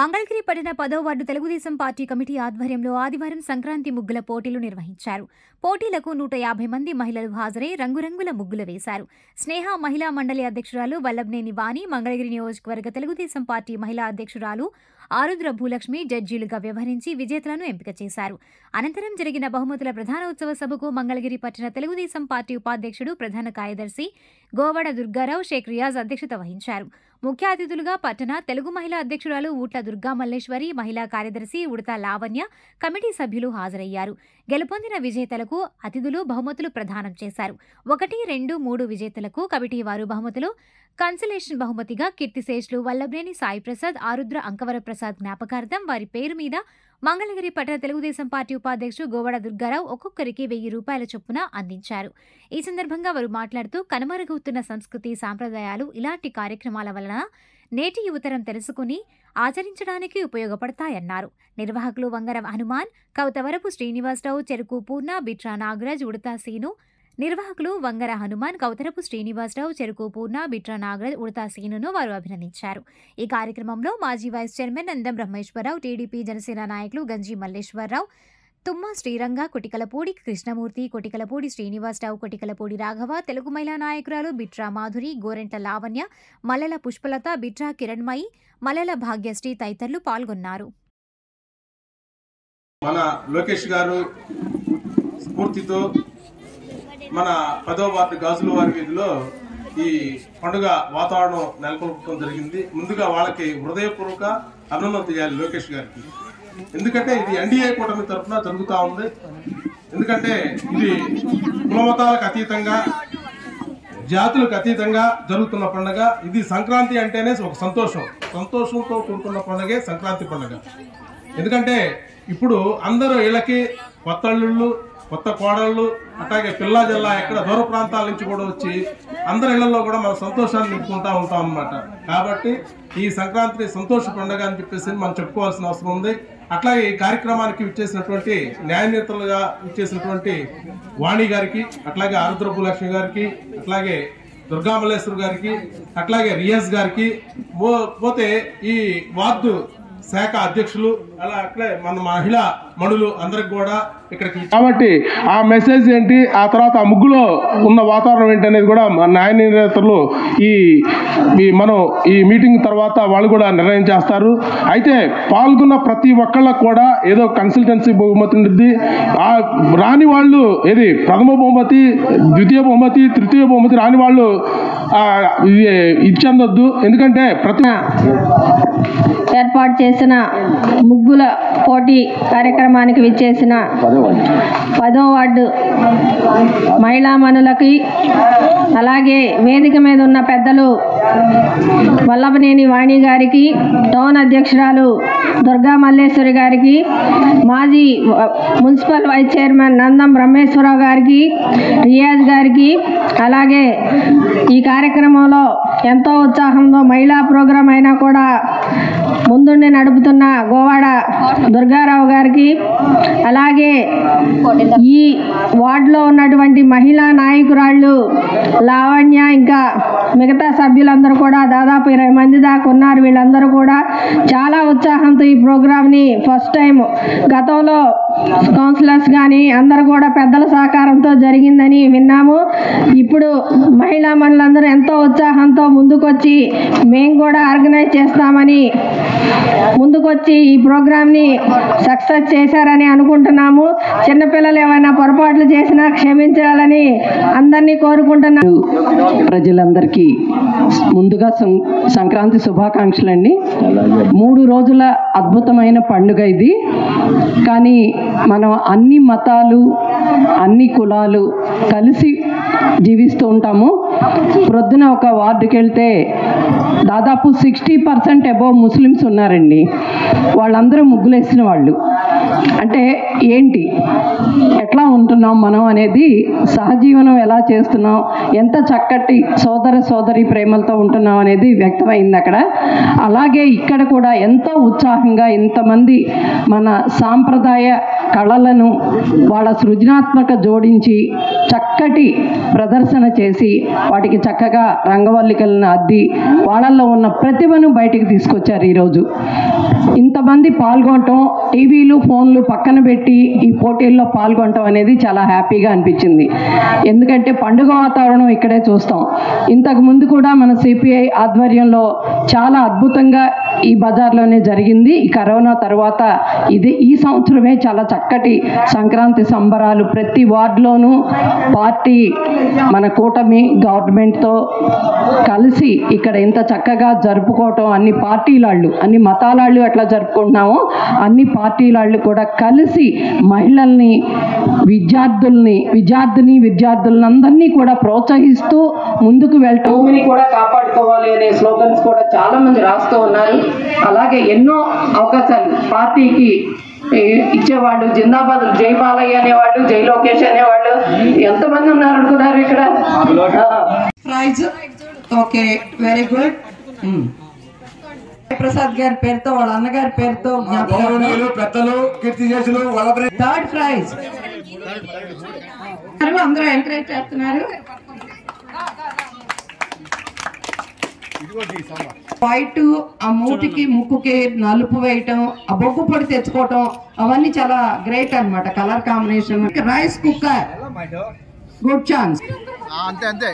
మంగళగిరి పట్టణ 10వ ward Telugu Desam party committee ఆధ్వర్యంలో ఆదివారం సంక్రాంతి ముగ్గుల పోటీలు నిర్వహించారు. పోటీలకు 150 మంది మహిళలు హాజరై రంగురంగుల ముగ్గులు వేశారు. స్నేహ మహిళా మండలి అధ్యక్షురాలు వల్లభనేని వాణి, మంగళగిరి నియోజకవర్గ తెలుగుదేశం పార్టీ మహిళా అధ్యక్షురాలు ఆరుద్ర భూలక్ష్మి జడ్జీలుగా వ్యవహరించి విజేతలను ఎంపిక చేశారు. అనంతరం జరిగిన బహుమతుల ప్రధానోత్సవ సభకు మంగళగిరి పట్టణ తెలుగుదేశం పార్టీ ఉపాధ్యక్షుడు, ప్రధాన కార్యదర్శి గోవాడ దుర్గారావు, షేక్ రియాజ్ అధ్యక్షత వహించారు. ముఖ్య అతిథులుగా పట్టణ తెలుగు మహిళా అధ్యక్షురాలు ఊట్ల దుర్గా మల్లేశ్వరి, మహిళా కార్యదర్శి ఉడతా లావణ్య, కమిటీ సభ్యులు హాజరయ్యారు. గెలుపొందిన విజేతలకు అతిథులు బహుమతులు ప్రదానం చేశారు. 1, 2, 3 విజేతలకు కమిటీ వారు బహుమతులు, కన్సలేషన్ బహుమతిగా కీర్తిశేషులు వల్లభనేని సాయి ప్రసాద్, ఆరుద్ర అంకవర ప్రసాద్ జ్ఞాపకార్థం వారి పేరు మీద మంగళగిరి పట్టణ తెలుగుదేశం పార్టీ ఉపాధ్యక్షుడు గోవాడ దుర్గారావు ఒక్కొక్కరికి 1000 రూపాయల చొప్పున అందించారు. ఈ సందర్భంగా వారు మాట్లాడుతూ కనుమరుగవుతున్న సంస్కృతి సాంప్రదాయాలు ఇలాంటి కార్యక్రమాల వలన నేటి యువతరం తెలుసుకుని ఆచరించడానికి ఉపయోగపడతాయన్నారు. నిర్వాహకులు వంగర హనుమాన్, కౌతవరపు శ్రీనివాసరావు, చెరుకు పూర్ణ, బిట్రా నాగరాజ్, ఉడతా సీను. నిర్వాహకులు వంగర హనుమాన్, కౌతరపు శ్రీనివాసరావు, చెరుకు పూర్ణ, బిట్రా నాగరాజ్, ఉడతా సీనును వారు అభినందించారు. ఈ కార్యక్రమంలో మాజీ vice chairman Nandam Brahmeswararao, TDP Janasena నాయకులు గంజి మల్లేశ్వరరావు, తుమ్మ శ్రీరంగ, కొటికలపూడి కృష్ణమూర్తి, కొటికలపూడి శ్రీనివాసరావు, కొటికలపూడి రాఘవ, తెలుగు మహిళా నాయకురాలు బిట్రా మాధురి, గోరెంట్ల లావణ్య, మల్లెల పుష్పలత, బిట్రా కిరణ్మయి, మల్లెల భాగ్యశ్రీ తదితరులు పాల్గొన్నారు. మన లోకేష్ గారు స్ఫూర్తితో మన 10వ వార్డు గాజులవారి వీధిలో ఈ పండుగ వాతావరణం నెలకొల్పడం జరిగింది. ముందుగా వాళ్ళకి హృదయపూర్వక అభినందనలు చేయాలి లోకేష్ గారికి. ఎందుకంటే ఇది ఎన్డీఏ కూటమి తరఫున జరుగుతూ ఉంది. ఎందుకంటే ఇది కులమతాలకు అతీతంగా, జాతులకు అతీతంగా జరుగుతున్న పండుగ. ఇది సంక్రాంతి అంటేనే ఒక సంతోషంతో కూడుకున్న పండుగే సంక్రాంతి పండుగ. ఎందుకంటే ఇప్పుడు అందరూ ఇళ్ళకి కొత్త అల్లుళ్ళు, కొత్త కోడళ్ళు, అట్లాగే పిల్లా జిల్లా ఎక్కడ దూర ప్రాంతాల నుంచి కూడా వచ్చి అందరి ఇళ్లలో కూడా మన సంతోషాన్ని నింపుకుంటా ఉంటాం అన్నమాట. కాబట్టి ఈ సంక్రాంతి సంతోష పండుగ అని చెప్పేసి మనం చెప్పుకోవాల్సిన అవసరం ఉంది. అట్లాగే ఈ కార్యక్రమానికి ఇచ్చేసినటువంటి న్యాయనేతలుగా ఇచ్చేసినటువంటి వాణి గారికి, అట్లాగే ఆరుద్ర భూలక్ష్మి గారికి, అట్లాగే దుర్గా మల్లేశ్వర్ గారికి, అట్లాగే రియాజ్ గారికి, పోతే ఈ వార్డు శాఖ అధ్యక్షులు, అలా అట్లే మన మహిళా మణులు అందరికి కూడా ఇక్కడికి. కాబట్టి ఆ మెసేజ్ ఏంటి, ఆ తర్వాత ఆ ముగ్గులో ఉన్న వాతావరణం ఏంటి అనేది కూడా న్యాయ నిర్ణేతలు మనం ఈ మీటింగ్ తర్వాత వాళ్ళు కూడా నిర్ణయం చేస్తారు. అయితే పాల్గొన్న ప్రతి ఒక్కళ్ళకు కూడా ఏదో కన్సల్టెన్సీ బహుమతి ఉంటుంది. ఆ రాని వాళ్ళు ఏది ప్రథమ బహుమతి, ద్వితీయ బహుమతి, తృతీయ బహుమతి రాని వాళ్ళు ఇచ్చేందొద్దు. ఎందుకంటే ప్రతి ఏర్పాటు చేసిన ముగ్గుల పోటీ కార్యక్రమానికి విచ్చేసిన 10వ వార్డు మహిళా మనులకి, అలాగే వేదిక మీద ఉన్న పెద్దలు వల్లభనేని వాణి గారికి, టౌన్ అధ్యక్షురాలు దుర్గా మల్లేశ్వరి గారికి, మాజీ municipal vice chairman Nandam Brahmeswararao గారికి, రియాజ్ గారికి, అలాగే ఈ కార్యక్రమంలో ఎంతో ఉత్సాహంతో మహిళా ప్రోగ్రాం అయినా కూడా ముందుండి నడుపుతున్న గోవాడ దుర్గారావు గారికి, అలాగే ఈ వార్డులో ఉన్నటువంటి మహిళా నాయకురాళ్ళు లావణ్య, ఇంకా మిగతా సభ్యులందరూ కూడా దాదాపు 20 మంది దాకా ఉన్నారు. వీళ్ళందరూ కూడా చాలా ఉత్సాహంతో ఈ ప్రోగ్రామ్ని ఫస్ట్ టైం, గతంలో కౌన్సిలర్స్ కానీ అందరూ కూడా పెద్దల సహకారంతో జరిగిందని విన్నాము. ఇప్పుడు మహిళా మనులందరూ ఎంతో ఉత్సాహంతో ముందుకొచ్చి మేము కూడా ఆర్గనైజ్ చేస్తామని ముందుకొచ్చి ఈ ప్రోగ్రామ్ని సక్సెస్ చేశారని అనుకుంటున్నాము. చిన్నపిల్లలు ఏమైనా పొరపాట్లు చేసినా క్షమించాలని అందరినీ కోరుకుంటున్నాము. ప్రజలందరికీ ముందుగా సంక్రాంతి శుభాకాంక్షలండి. 3 రోజుల అద్భుతమైన పండుగ ఇది. కానీ మనం అన్ని మతాలు, అన్ని కులాలు కలిసి జీవిస్తూ ఉంటాము. ప్రొద్దున ఒక వార్డుకి వెళ్తే దాదాపు 60% అబోవ్ ముస్లిమ్స్ ఉన్నారండి. వాళ్ళందరూ ముగ్గులేసిన వాళ్ళు. అంటే ఏంటి, ఎట్లా ఉంటున్నాం మనం అనేది, సహజీవనం ఎలా చేస్తున్నాం, ఎంత చక్కటి సోదరి ప్రేమలతో ఉంటున్నాం అనేది వ్యక్తమైంది అక్కడ. అలాగే ఇక్కడ కూడా ఎంతో ఉత్సాహంగా ఇంతమంది మన సాంప్రదాయ కళలను వాళ్ళ సృజనాత్మక జోడించి చక్కటి ప్రదర్శన చేసి వాటికి చక్కగా రంగవల్లికలను అద్ది వాళ్ళల్లో ఉన్న ప్రతిభను బయటికి తీసుకొచ్చారు ఈరోజు. ఇంతమంది పాల్గొనటం, టీవీలు ఫోన్లు పక్కన పెట్టి ఈ పోటీల్లో పాల్గొనటం అనేది చాలా హ్యాపీగా అనిపించింది. ఎందుకంటే పండుగ వాతావరణం ఇక్కడే చూస్తాం. ఇంతకు ముందు కూడా మన సిపిఐ ఆధ్వర్యంలో చాలా అద్భుతంగా ఈ బజార్లోనే జరిగింది. ఈ కరోనా తర్వాత ఈ సంవత్సరమే చాలా చక్కటి సంక్రాంతి సంబరాలు ప్రతి వార్డులోనూ పార్టీ మన కూటమి గవర్నమెంట్తో కలిసి ఇక్కడ ఇంత చక్కగా జరుపుకోవటం, అన్ని పార్టీలాళ్ళు అన్ని మతాలాళ్ళు ఎట్లా జరుపుకుంటున్నామో అన్ని పార్టీలాళ్ళు కూడా కలిసి మహిళల్ని విద్యార్థులందరినీ కూడా ప్రోత్సహిస్తూ ముందుకు వెళ్ళటం, భూమిని కూడా కాపాడుకోవాలి అనే స్లోగన్స్ కూడా చాలా మంది రాస్తూ ఉన్నారు. అలాగే ఎన్నో అవకాశాలు పార్టీకి ఇచ్చేవాళ్ళు, జిందాబాద్ జై బాలయ్య అనేవాళ్ళు, జై లోకేష్ అనేవాళ్ళు ఎంతమంది ఉన్నారు అనుకున్నారు ఇక్కడ. Prize okay, very good. Prasad గారి పేరుతో వాళ్ళ అన్నగారి పేరుతో థర్డ్ ప్రైజ్ అందరూ ఎంకరేజ్ చేస్తున్నారు. వైట్ ఆ మూటికి ముక్కుకి నలుపు వేయటం, ఆ బొగ్గు పొడి తెచ్చుకోవటం అవన్నీ చాలా గ్రేట్ అన్నమాట. Colour combination. Rice cooker good chance. అంతే అంతే.